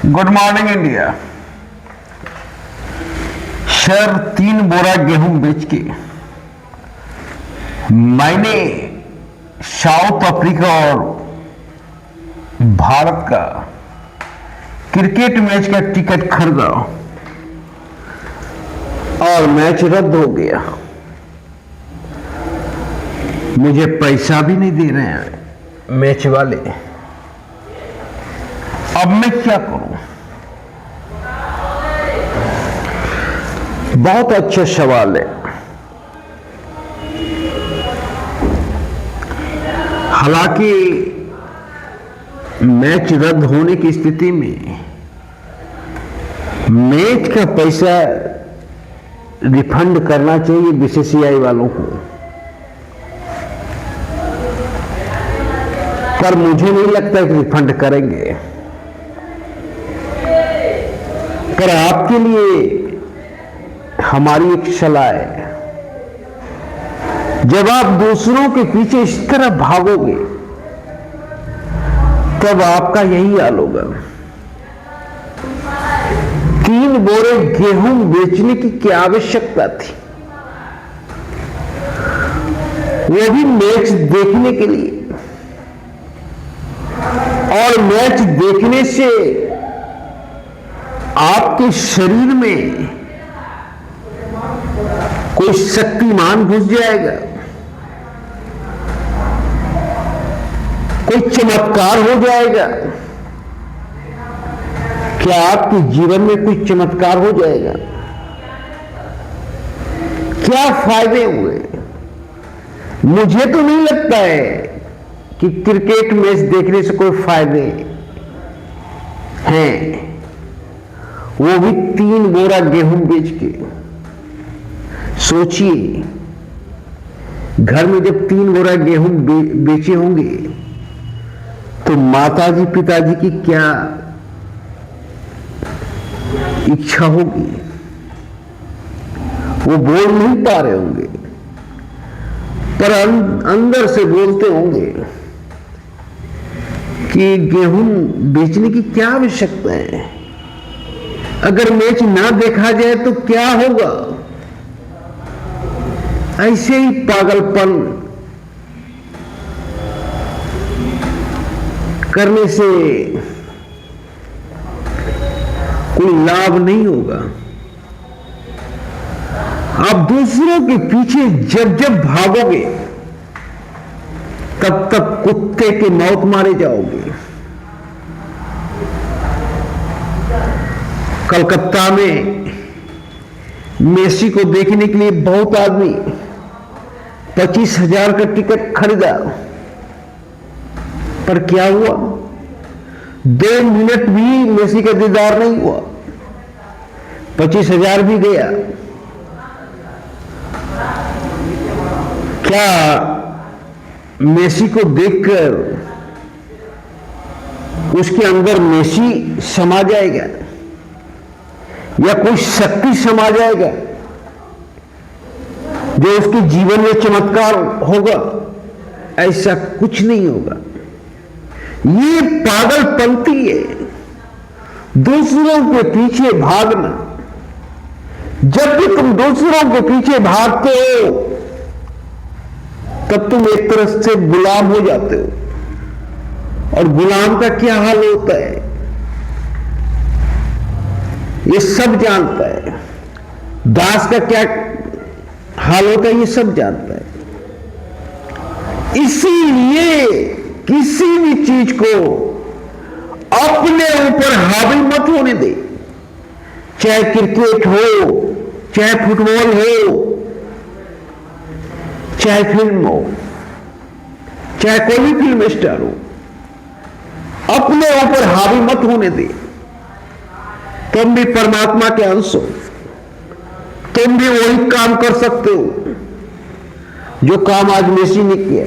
Good morning India. Sir 3 बोरा गेहूं बेच के मैंने साउथ अफ्रीका और भारत का क्रिकेट मैच का टिकट खरीदा और मैच रद्द हो गया। मुझे पैसा भी नहीं दे रहे हैं मैच वाले। अब मैं क्या करूं? बहुत अच्छा सवाल है। हालांकि मैच रद्द होने की स्थिति में मैच का पैसा रिफंड करना चाहिए बीसीसीआई वालों को, पर मुझे नहीं लगता कि रिफंड करेंगे। पर आपके लिए हमारी एक सलाह है, जब आप दूसरों के पीछे इस तरह भागोगे तब आपका यही हाल होगा। 3 बोरे गेहूं बेचने की क्या आवश्यकता थी, वो भी मैच देखने के लिए। और मैच देखने से आपके शरीर में कोई शक्तिमान घुस जाएगा, कोई चमत्कार हो जाएगा। क्या आपके जीवन में कोई चमत्कार हो जाएगा? क्या फायदे हुए? मुझे तो नहीं लगता है कि क्रिकेट मैच देखने से कोई फायदे हैं, वो भी 3 बोरा गेहूं बेच के। सोचिए, घर में जब 3 बोरा गेहूं बेचे होंगे तो माताजी पिताजी की क्या इच्छा होगी। वो बोल नहीं पा रहे होंगे, पर अंदर से बोलते होंगे कि गेहूं बेचने की क्या आवश्यकता है, अगर मैच ना देखा जाए तो क्या होगा। ऐसे ही पागलपन करने से कोई लाभ नहीं होगा। आप दूसरों के पीछे जब जब भागोगे तब तक कुत्ते के मौत मारे जाओगे। कलकत्ता में मेसी को देखने के लिए बहुत आदमी 25,000 का टिकट खरीदा, पर क्या हुआ? 2 मिनट भी मेसी का दीदार नहीं हुआ, 25,000 भी गया। क्या मेसी को देखकर उसके अंदर मेसी समा जाएगा या कोई शक्ति समा जाएगा जो उसके जीवन में चमत्कार होगा? ऐसा कुछ नहीं होगा। ये पागलपंती है, दूसरों के पीछे भागना। जब भी तुम दूसरों के पीछे भागते हो तब तुम एक तरह से गुलाम हो जाते हो, और गुलाम का क्या हाल होता है ये सब जानता है। दास का क्या हाल होता है ये सब जानता है। इसीलिए किसी भी चीज को अपने ऊपर हावी मत होने दे, चाहे क्रिकेट हो, चाहे फुटबॉल हो, चाहे फिल्म हो, चाहे कोई भी फिल्म स्टार हो, अपने ऊपर हावी मत होने दे। तुम भी परमात्मा के अंश हो, तुम भी वही काम कर सकते हो जो काम आज मेसी ने किया।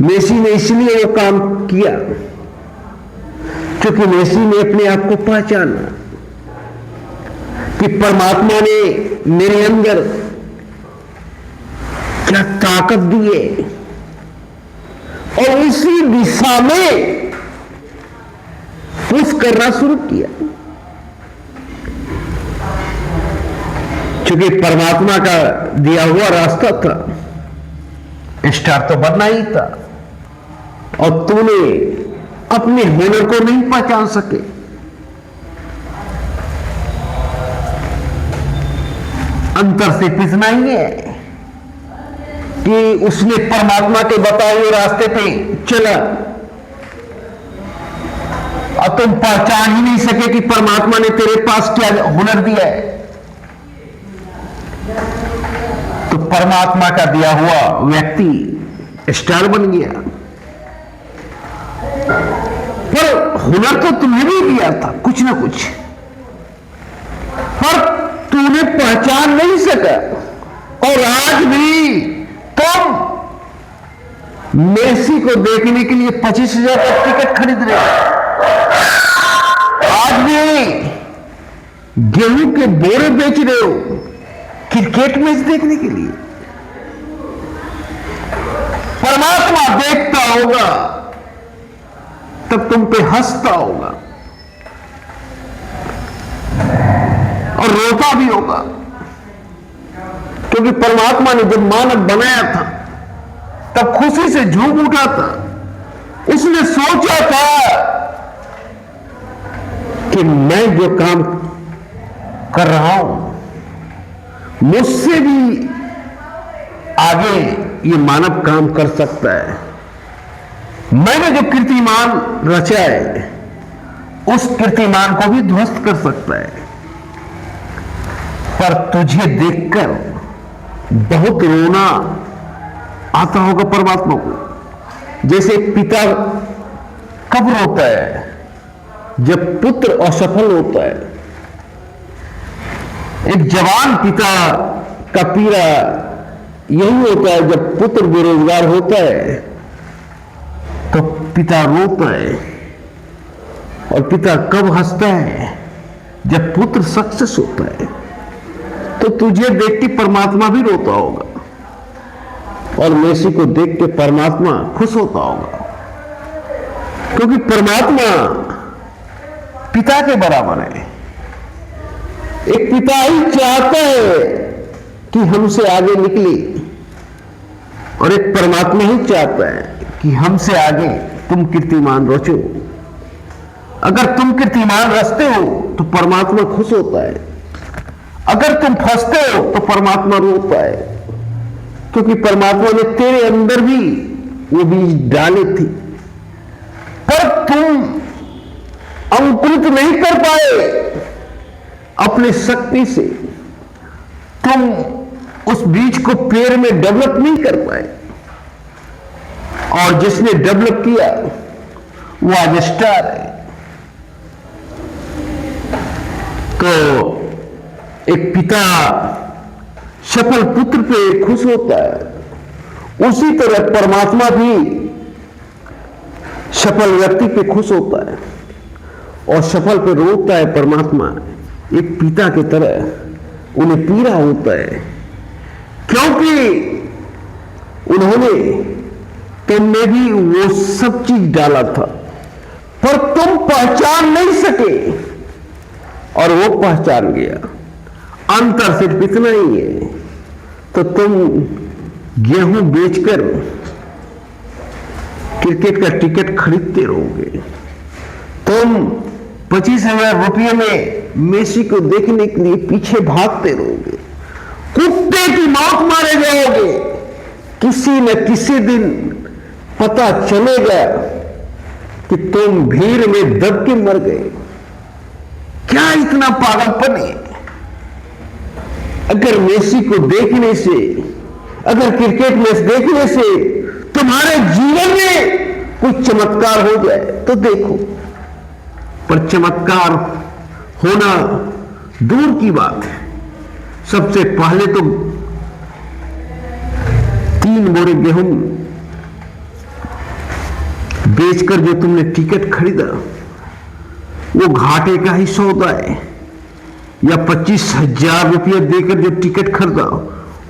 मेसी ने इसलिए वो काम किया क्योंकि मेसी ने अपने आप को पहचाना कि परमात्मा ने मेरे अंदर क्या ताकत दी है और इसी दिशा में पुश करना शुरू किया। क्योंकि परमात्मा का दिया हुआ रास्ता था, स्टार तो बनना ही था, और तूने अपने हुनर को नहीं पहचान सके। अंतर से पिसना ही है कि उसने परमात्मा के बताए हुए रास्ते पे चला और तुम पहचान ही नहीं सके कि परमात्मा ने तेरे पास क्या हुनर दिया है। तो परमात्मा का दिया हुआ व्यक्ति स्टार बन गया, पर हुनर तो तुम्हें भी दिया था कुछ ना कुछ, पर तूने पहचान नहीं सका। और आज भी तुम मेसी को देखने के लिए 25,000 का टिकट खरीद रहे हो, आज भी गेहूं के बोरे बेच रहे हो क्रिकेट मैच देखने के लिए। परमात्मा देखता होगा तब तुम पे हंसता होगा और रोता भी होगा, क्योंकि परमात्मा ने जब मानव बनाया था तब खुशी से झूम उठा था। उसने सोचा था कि मैं जो काम कर रहा हूं मुझसे भी आगे ये मानव काम कर सकता है। मैंने जो कीर्तिमान रचा है उस कीर्तिमान को भी ध्वस्त कर सकता है। पर तुझे देखकर बहुत रोना आता होगा परमात्मा को। जैसे पिता कब रोता है? जब पुत्र असफल होता है। एक जवान पिता का पीड़ा यही होता है, जब पुत्र बेरोजगार होता है तो पिता रोता है। और पिता कब हंसता है? जब पुत्र सक्सेस होता है। तो तुझे देख के परमात्मा भी रोता होगा और मेसी को देख के परमात्मा खुश होता होगा, क्योंकि परमात्मा पिता के बराबर है। एक पिता ही चाहता है कि हमसे आगे निकले, और एक परमात्मा ही चाहता है कि हमसे आगे तुम कीर्तिमान रचो। अगर तुम कीर्तिमान रचते हो तो परमात्मा खुश होता है, अगर तुम फंसते हो तो परमात्मा रोता है, क्योंकि परमात्मा ने तेरे अंदर भी वो बीज डाले थे, पर तुम अंकुरित नहीं कर पाए अपने शक्ति से। तुम उस बीज को पेड़ में डेवलप नहीं कर पाए, और जिसने डेवलप किया वो आज स्टार है। तो एक पिता सफल पुत्र पे खुश होता है, उसी तरह परमात्मा भी सफल व्यक्ति पे खुश होता है, और सफल पे रोता है परमात्मा। एक पिता की तरह उन्हें पीड़ा होता है, क्योंकि उन्होंने तुमने भी वो सब चीज डाला था, पर तुम पहचान नहीं सके, और वो पहचान गया। अंतर सिर्फ इतना ही है। तो तुम गेहूं बेचकर क्रिकेट का टिकट खरीदते रहोगे, तुम 25,000 रुपये में मेसी को देखने के लिए पीछे भागते रहोगे, कुत्ते की मौत मारे जाओगे। किसी न किसी दिन पता चलेगा कि तुम भीड़ में दब के मर गए। क्या इतना पागलपन है? अगर मेसी को देखने से, अगर क्रिकेट मैच देखने से तुम्हारे जीवन में कोई चमत्कार हो जाए तो देखो, पर चमत्कार होना दूर की बात है। सबसे पहले तो 3 बोरे गेहूं बेचकर जो तुमने टिकट खरीदा वो घाटे का ही सौदा है, या 25,000 रुपये देकर जो टिकट खरीदा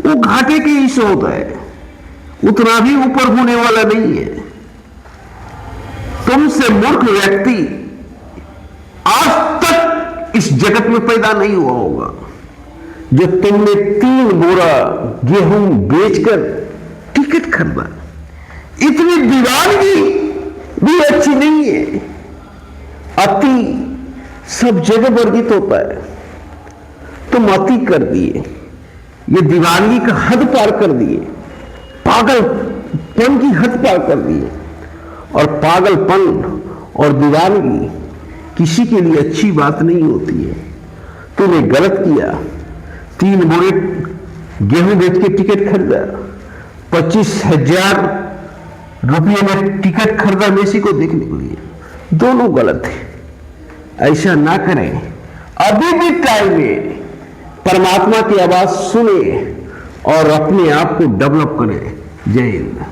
वो घाटे के ही सौदा है, उतना भी ऊपर होने वाला नहीं है। तुमसे मूर्ख व्यक्ति आज तक इस जगत में पैदा नहीं हुआ होगा जो तुमने 3 बोरा गेहूं बेचकर टिकट खरीदा। इतनी दीवानगी भी अच्छी नहीं है। अति सब जगह वर्जित होता है। तुम अति कर दिए, ये दीवानगी का हद पार कर दिए, पागलपन की हद पार कर दिए। और पागलपन और दीवानगी किसी के लिए अच्छी बात नहीं होती है। तूने गलत किया, 3 बोरे गेहूं बेच के टिकट खरीदा, 25,000 रुपये में टिकट खरीदा मेसी को देखने के लिए। दोनों गलत है, ऐसा ना करें। अभी भी टाइम में परमात्मा की आवाज सुने और अपने आप को डेवलप करें। जय हिंद।